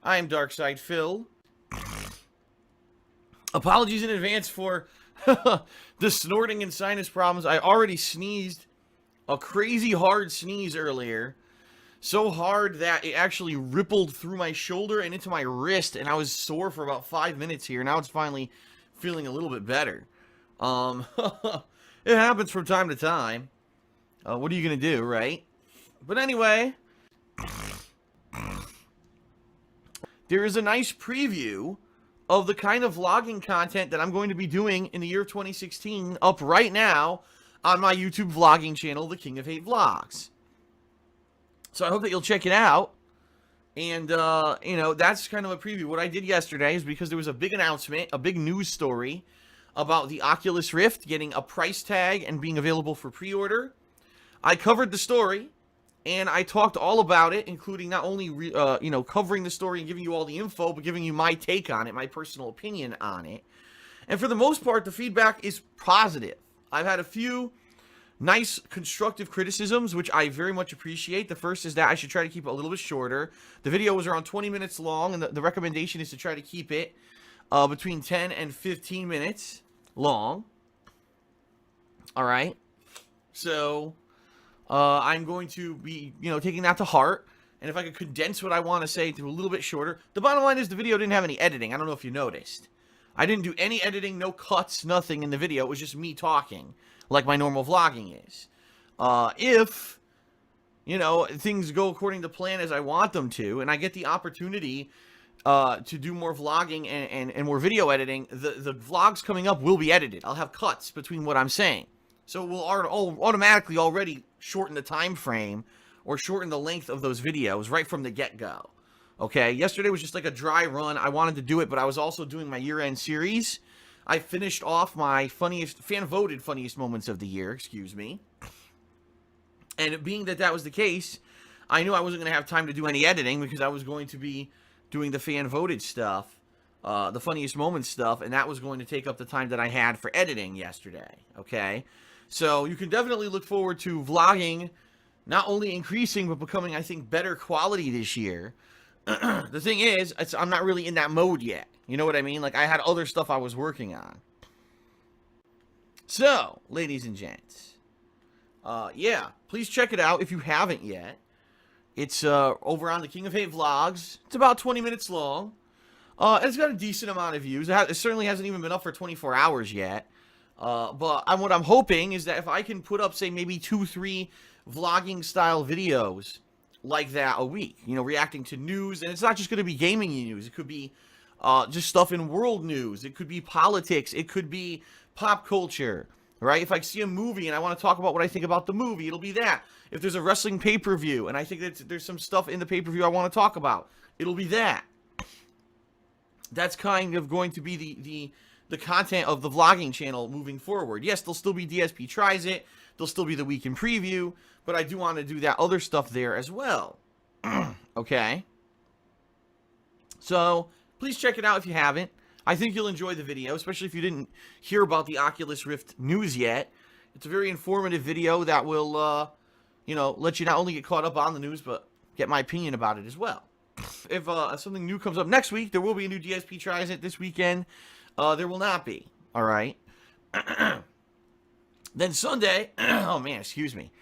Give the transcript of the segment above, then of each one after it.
I am Darkside Phil. Apologies in advance for the snorting and sinus problems. I already sneezed a crazy hard sneeze earlier. So hard that it actually rippled through my shoulder and into my wrist, and I was sore for about 5 minutes here. Now it's finally feeling a little bit better. It happens from time to time. What are you going to do, right? But anyway, there is a nice preview of the kind of vlogging content that I'm going to be doing in the year of 2016 up right now on my YouTube vlogging channel, The King of Hate Vlogs. So I hope that you'll check it out. And, that's kind of a preview. What I did yesterday is because there was a big announcement, a big news story about the Oculus Rift getting a price tag and being available for pre-order. I covered the story, and I talked all about it, including not only, covering the story and giving you all the info, but giving you my take on it, my personal opinion on it. And for the most part, the feedback is positive. I've had a few nice, constructive criticisms, which I very much appreciate. The first is that I should try to keep it a little bit shorter. The video was around 20 minutes long, and the recommendation is to try to keep it between 10 and 15 minutes long. All right. So I'm going to be, taking that to heart. And if I could condense what I want to say to a little bit shorter. The bottom line is the video didn't have any editing. I don't know if you noticed. I didn't do any editing, no cuts, nothing in the video. It was just me talking, like my normal vlogging is. If, things go according to plan as I want them to, and I get the opportunity to do more vlogging and more video editing, the vlogs coming up will be edited. I'll have cuts between what I'm saying. So we'll automatically already shorten the time frame or shorten the length of those videos right from the get-go. Okay, yesterday was just like a dry run. I wanted to do it, but I was also doing my year-end series. I finished off my fan-voted funniest moments of the year, excuse me. And being that was the case, I knew I wasn't going to have time to do any editing because I was going to be doing the fan-voted stuff, the funniest moments stuff, and that was going to take up the time that I had for editing yesterday, okay? So you can definitely look forward to vlogging not only increasing, but becoming, I think, better quality this year. The thing is, I'm not really in that mode yet. You know what I mean? Like, I had other stuff I was working on. So, ladies and gents, please check it out if you haven't yet. It's over on the King of Hate Vlogs. It's about 20 minutes long. It's got a decent amount of views. It certainly hasn't even been up for 24 hours yet. But what I'm hoping is that if I can put up, say, maybe 2-3 vlogging-style videos like that a week, reacting to news, and it's not just going to be gaming news. It could be just stuff in world news. It could be politics. It could be pop culture, right? If I see a movie and I want to talk about what I think about the movie, it'll be that. If there's a wrestling pay-per-view and I think that there's some stuff in the pay-per-view I want to talk about, it'll be that. That's kind of going to be the content of the vlogging channel moving forward. Yes, there'll still be DSP Tries It. There'll still be the Week in Preview, but I do want to do that other stuff there as well. Okay? So, please check it out if you haven't. I think you'll enjoy the video, especially if you didn't hear about the Oculus Rift news yet. It's a very informative video that will, let you not only get caught up on the news, but get my opinion about it as well. If something new comes up next week, there will be a new DSP Tries It this weekend. There will not be. All right? Then Sunday, oh man, excuse me.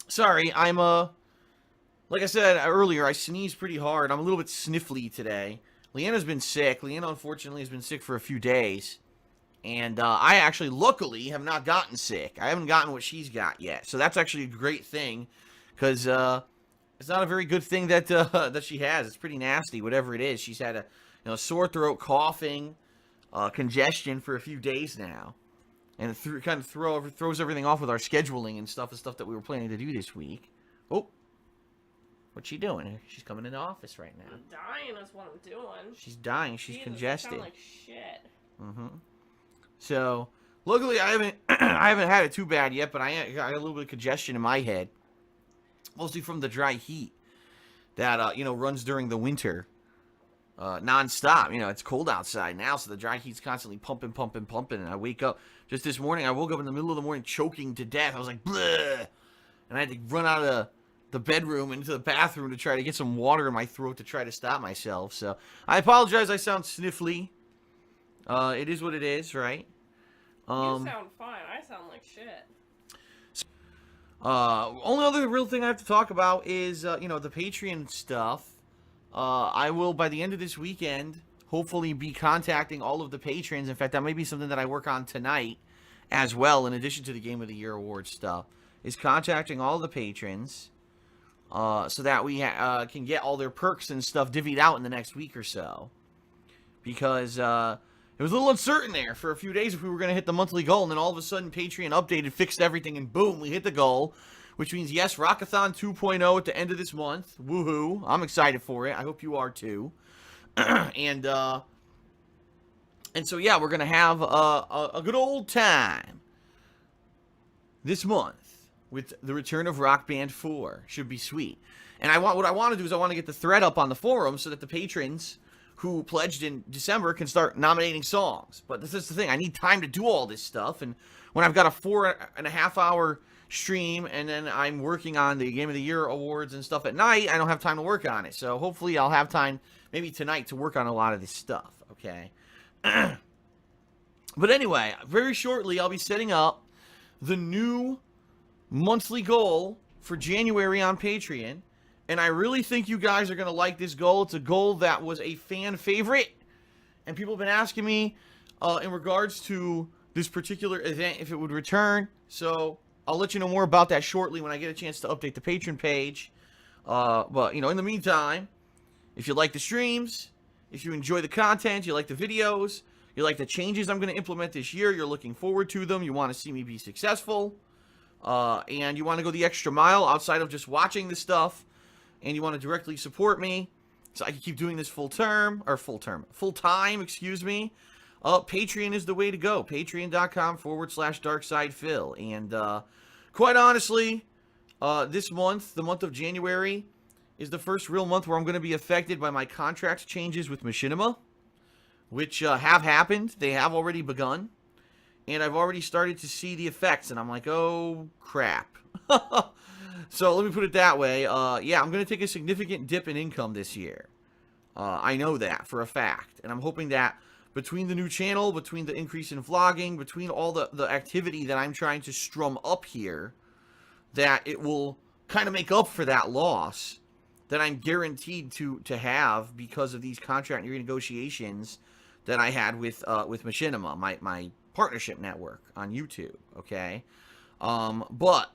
Sorry, I'm, like I said earlier, I sneezed pretty hard. I'm a little bit sniffly today. Leanna's been sick. Leanna, unfortunately, has been sick for a few days. And I actually, luckily, have not gotten sick. I haven't gotten what she's got yet. So that's actually a great thing. Because it's not a very good thing that that she has. It's pretty nasty, whatever it is. She's had a sore throat, coughing, congestion for a few days now. And it kind of throws everything off with our scheduling and stuff, the stuff that we were planning to do this week. Oh, what's she doing? She's coming into office right now. I'm dying. That's what I'm doing. She's dying. She's congested. I sound like shit. Mm-hmm. So, luckily, I haven't had it too bad yet, but I got a little bit of congestion in my head, mostly from the dry heat that runs during the winter. Non-stop. It's cold outside now, so the dry heat's constantly pumping, and I wake up. Just this morning, I woke up in the middle of the morning choking to death. I was like, bleh! And I had to run out of the bedroom into the bathroom to try to get some water in my throat to try to stop myself. So I apologize. I sound sniffly. It is what it is, right? You sound fine. I sound like shit. Only other real thing I have to talk about is, the Patreon stuff. I will, by the end of this weekend, hopefully be contacting all of the patrons. In fact, that may be something that I work on tonight as well, in addition to the Game of the Year award stuff, is contacting all the patrons, so that we can get all their perks and stuff divvied out in the next week or so. Because, it was a little uncertain there for a few days if we were going to hit the monthly goal, and then all of a sudden Patreon updated, fixed everything, and boom, we hit the goal. Which means, yes, Rockathon 2.0 at the end of this month. Woohoo. I'm excited for it. I hope you are too. And so, yeah, we're going to have a good old time this month with the return of Rock Band 4. Should be sweet. And what I want to do is I want to get the thread up on the forum so that the patrons who pledged in December can start nominating songs. But this is the thing. I need time to do all this stuff. And when I've got a 4.5 hour stream and then I'm working on the Game of the Year awards and stuff at night, I don't have time to work on it. So hopefully I'll have time maybe tonight to work on a lot of this stuff. Okay. But anyway, very shortly I'll be setting up the new monthly goal for January on Patreon. And I really think you guys are going to like this goal. It's a goal that was a fan favorite. And people have been asking me in regards to this particular event if it would return. So I'll let you know more about that shortly when I get a chance to update the Patreon page. But, in the meantime, if you like the streams, if you enjoy the content, you like the videos, you like the changes I'm going to implement this year, you're looking forward to them, you want to see me be successful, and you want to go the extra mile outside of just watching this stuff, and you want to directly support me so I can keep doing this full time, excuse me, Patreon is the way to go. Patreon.com/DarksidePhil. And quite honestly, this month, the month of January, is the first real month where I'm going to be affected by my contract changes with Machinima, which have happened. They have already begun. And I've already started to see the effects, and I'm like, oh, crap. So let me put it that way. Yeah, I'm going to take a significant dip in income this year. I know that for a fact. And I'm hoping that between the new channel, between the increase in vlogging, between all the activity that I'm trying to strum up here, that it will kind of make up for that loss that I'm guaranteed to have because of these contract renegotiations that I had with Machinima, my partnership network on YouTube, okay? But,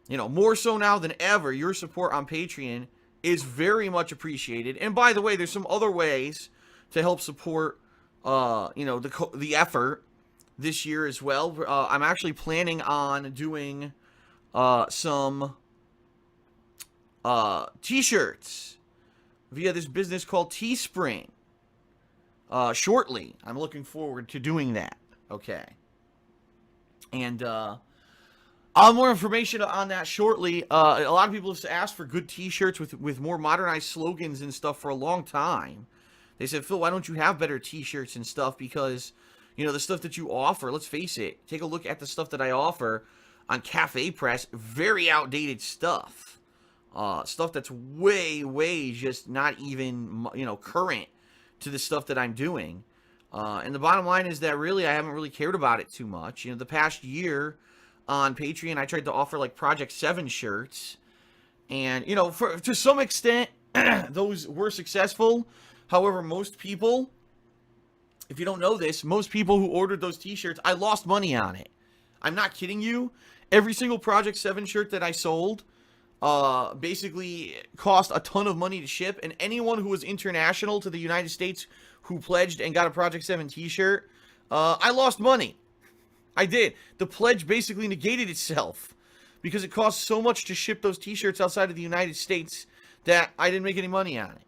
more so now than ever, your support on Patreon is very much appreciated. And by the way, there's some other ways to help support, the effort this year as well. I'm actually planning on doing some t-shirts via this business called Teespring shortly. I'm looking forward to doing that. Okay. And I'll have more information on that shortly. A lot of people have asked for good t-shirts with more modernized slogans and stuff for a long time. They said, Phil, why don't you have better t-shirts and stuff? Because, the stuff that you offer, let's face it, take a look at the stuff that I offer on Cafe Press, very outdated stuff. Stuff that's way just not even, current to the stuff that I'm doing. And the bottom line is that really I haven't really cared about it too much. The past year on Patreon, I tried to offer like Project 7 shirts. And, to some extent, those were successful. However, most people, if you don't know this, most people who ordered those t-shirts, I lost money on it. I'm not kidding you. Every single Project 7 shirt that I sold basically cost a ton of money to ship. And anyone who was international to the United States who pledged and got a Project 7 t-shirt, I lost money. I did. The pledge basically negated itself because it cost so much to ship those t-shirts outside of the United States that I didn't make any money on it.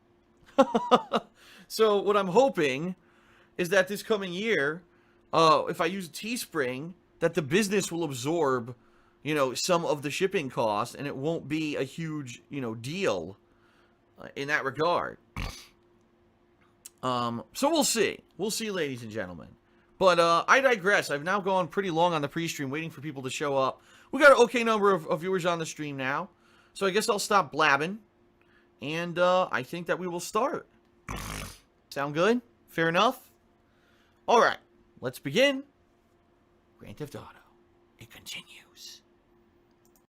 So what I'm hoping is that this coming year, if I use Teespring, that the business will absorb, some of the shipping costs, and it won't be a huge, deal in that regard. So we'll see. We'll see, ladies and gentlemen. But I digress. I've now gone pretty long on the pre-stream waiting for people to show up. We got an okay number of viewers on the stream now. So I guess I'll stop blabbing. And I think that we will start. Sound good? Fair enough? Alright, let's begin. Grand Theft Auto. It continues.